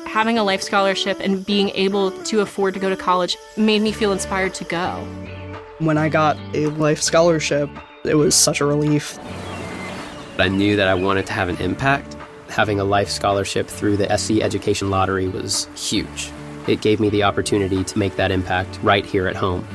having a life scholarship and being able to afford to go to college made me feel inspired to go. When I got a life scholarship, it was such a relief. I knew that I wanted to have an impact. Having a life scholarship through the SC Education Lottery was huge. It gave me the opportunity to make that impact right here at home.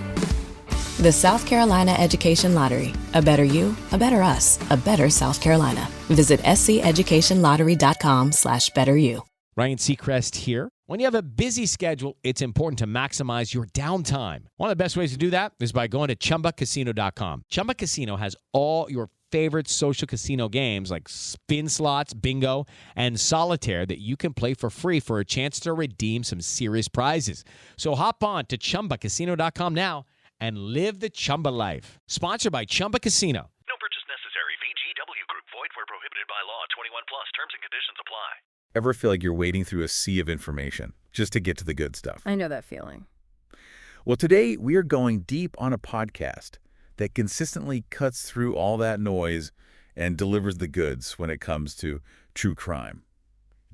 The South Carolina Education Lottery. A better you, a better us, a better South Carolina. Visit sceducationlottery.com/betteryou. Ryan Seacrest here. When you have a busy schedule, it's important to maximize your downtime. One of the best ways to do that is by going to ChumbaCasino.com. Chumba Casino has all your favorite social casino games like spin slots, bingo, and solitaire that you can play for free for a chance to redeem some serious prizes. So hop on to ChumbaCasino.com now and live the Chumba life. Sponsored by Chumba Casino. No purchase necessary. VGW Group. Void where prohibited by law. 21 plus. Terms and conditions apply. Ever feel like you're wading through a sea of information just to get to the good stuff? I know that feeling. Well, today we are going deep on a podcast that consistently cuts through all that noise and delivers the goods when it comes to true crime.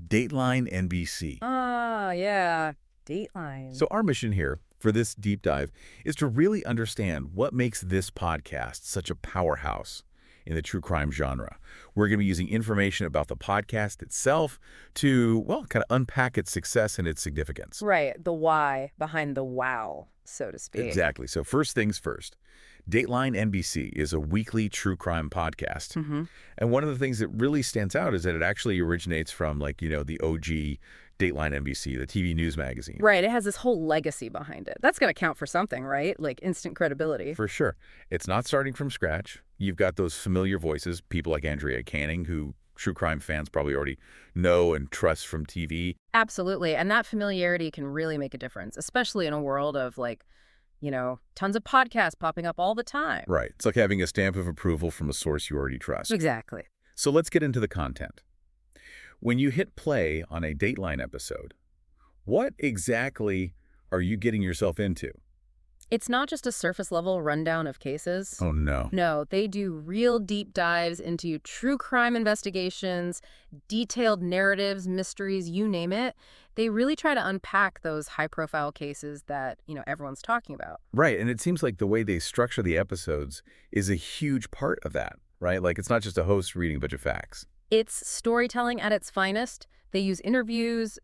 Dateline NBC. Ah, yeah. Dateline. So our mission here for this deep dive is to really understand what makes this podcast such a powerhouse in the true crime genre. We're going to be using information about the podcast itself to, well, kind of unpack its success and its significance. Right. The why behind the wow, so to speak. Exactly. So first things first. Dateline NBC is a weekly true crime podcast. Mm-hmm. And one of the things that really stands out is that it actually originates from, like, the OG Dateline NBC, the TV news magazine. Right. It has this whole legacy behind it. That's going to count for something, right? Like instant credibility. For sure. It's not starting from scratch. You've got those familiar voices, people like Andrea Canning, who true crime fans probably already know and trust from TV. Absolutely. And that familiarity can really make a difference, especially in a world of, like, tons of podcasts popping up all the time. Right. It's like having a stamp of approval from a source you already trust. Exactly. So let's get into the content. When you hit play on a Dateline episode, what exactly are you getting yourself into? It's not just a surface-level rundown of cases. Oh, no. No, they do real deep dives into true crime investigations, detailed narratives, mysteries, you name it. They really try to unpack those high-profile cases that, everyone's talking about. Right, and it seems like the way they structure the episodes is a huge part of that, right? Like, it's not just a host reading a bunch of facts. It's storytelling at its finest. They use interviews,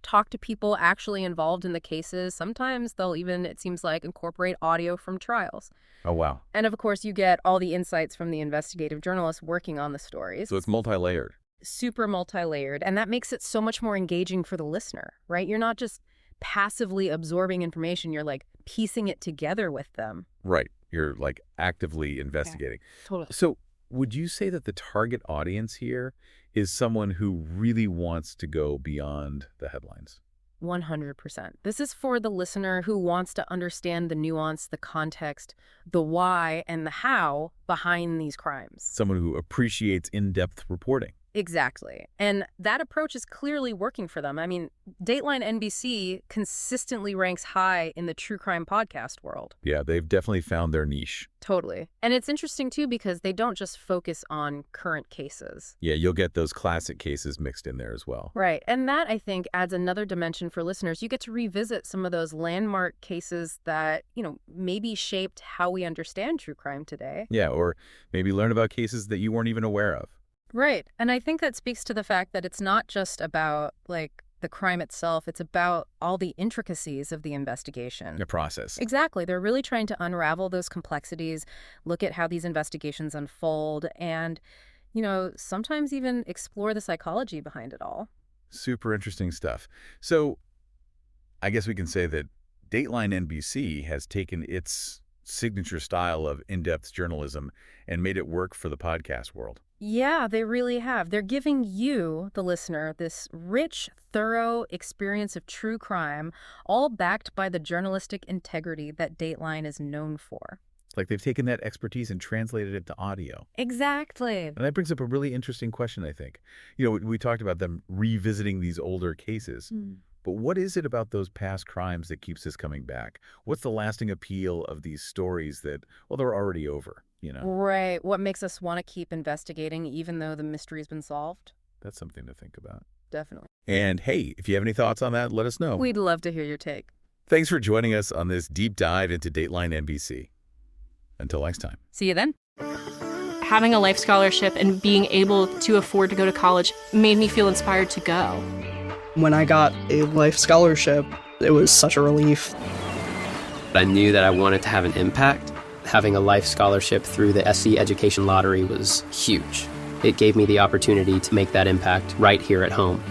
talk to people actually involved in the cases. Sometimes they'll even, it seems like, incorporate audio from trials. Oh, wow. And of course, you get all the insights from the investigative journalists working on the stories. So it's multi-layered. Super multi-layered. And that makes it so much more engaging for the listener, right? You're not just passively absorbing information. You're, like, piecing it together with them. Right. You're, like, actively investigating. Yeah, totally. So would you say that the target audience here is someone who really wants to go beyond the headlines? 100%. This is for the listener who wants to understand the nuance, the context, the why, and the how behind these crimes. Someone who appreciates in-depth reporting. Exactly. And that approach is clearly working for them. I mean, Dateline NBC consistently ranks high in the true crime podcast world. Yeah, they've definitely found their niche. Totally. And it's interesting, too, because they don't just focus on current cases. Yeah, you'll get those classic cases mixed in there as well. Right. And that, I think, adds another dimension for listeners. You get to revisit some of those landmark cases that, maybe shaped how we understand true crime today. Yeah, or maybe learn about cases that you weren't even aware of. Right. And I think that speaks to the fact that it's not just about, like, the crime itself. It's about all the intricacies of the investigation. The process. Exactly. They're really trying to unravel those complexities, look at how these investigations unfold, and, sometimes even explore the psychology behind it all. Super interesting stuff. So I guess we can say that Dateline NBC has taken its signature style of in-depth journalism and made it work for the podcast world. Yeah, they really have. They're giving you, the listener, this rich, thorough experience of true crime, all backed by the journalistic integrity that Dateline is known for. It's like they've taken that expertise and translated it to audio. Exactly. And that brings up a really interesting question, I think. We talked about them revisiting these older cases. But what is it about those past crimes that keeps us coming back? What's the lasting appeal of these stories that, well, they're already over, Right. What makes us want to keep investigating even though the mystery's been solved? That's something to think about. definitely. And hey, if you have any thoughts on that, let us know. We'd love to hear your take. Thanks for joining us on this deep dive into Dateline NBC. Until next time. See you then. Having a life scholarship and being able to afford to go to college made me feel inspired to go. When I got a life scholarship, it was such a relief. I knew that I wanted to have an impact. Having a life scholarship through the SC Education Lottery was huge. It gave me the opportunity to make that impact right here at home.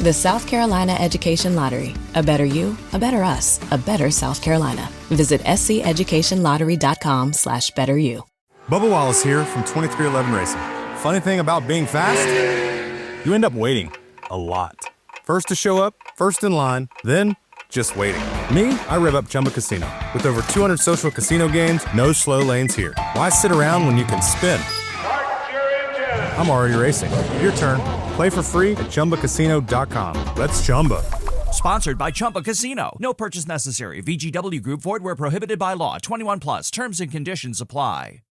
The South Carolina Education Lottery. A better you, a better us, a better South Carolina. Visit sceducationlottery.com/betteryou. Bubba Wallace here from 2311 Racing. Funny thing about being fast, you end up waiting a lot. First to show up, first in line, then just waiting. Me, I rev up Chumba Casino. With over 200 social casino games, no slow lanes here. Why sit around when you can spin? I'm already racing. Your turn. Play for free at ChumbaCasino.com. Let's Chumba. Sponsored by Chumba Casino. No purchase necessary. VGW Group. Void where prohibited by law. 21 plus. Terms and conditions apply.